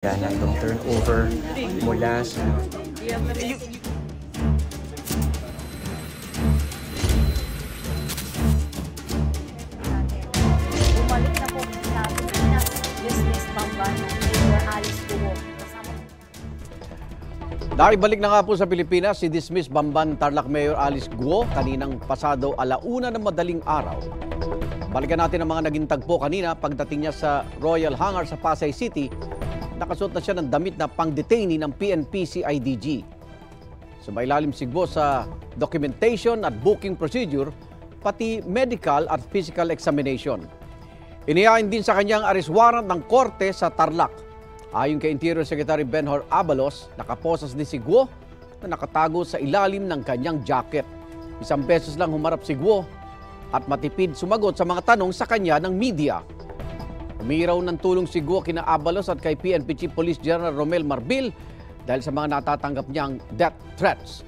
Yan ang turnover mula sa... Bumalik na po sa Pilipinas Business Bamban ng Mayor Alice Guo. Nakibalik na nga po sa Pilipinas si dismiss Bamban Tarlac Mayor Alice Guo kaninang pasado 1:00 ng madaling araw. Balikan natin ang mga naging tagpo kanina pagdating niya sa Royal Hangar sa Pasay City. Nakasuot na siya ng damit na pang-detainee ng PNP-CIDG. Sumailalim si Guo sa documentation at booking procedure, pati medical at physical examination. Inihain din sa kanyang arrest warrant ng korte sa Tarlac. Ayon kay Interior Secretary Benhur Abalos, nakaposas din si Guo na nakatago sa ilalim ng kanyang jacket. Isang beses lang humarap si Guo at matipid sumagot sa mga tanong sa kanya ng media. Umiraw ng tulong si Guo kina Abalos at kay PNP Chief Police General Romel Marbil dahil sa mga natatanggap niyang death threats.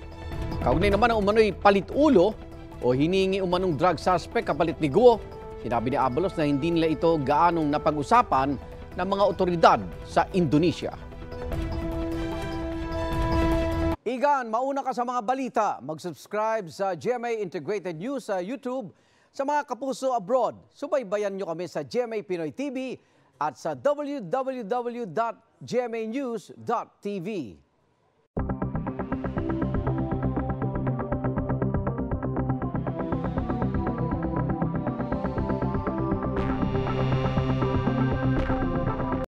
Kaugnay naman ang umano'y palit-ulo o hiningi umanong drug suspect kapalit ni Guo, sinabi ni Abalos na hindi nila ito gaanong napag-usapan ng mga otoridad sa Indonesia. Igan, mauna ka sa mga balita. Mag-subscribe sa GMA Integrated News sa YouTube. Sa mga kapuso abroad, subaybayan nyo kami sa GMA Pinoy TV at sa www.gmanews.tv.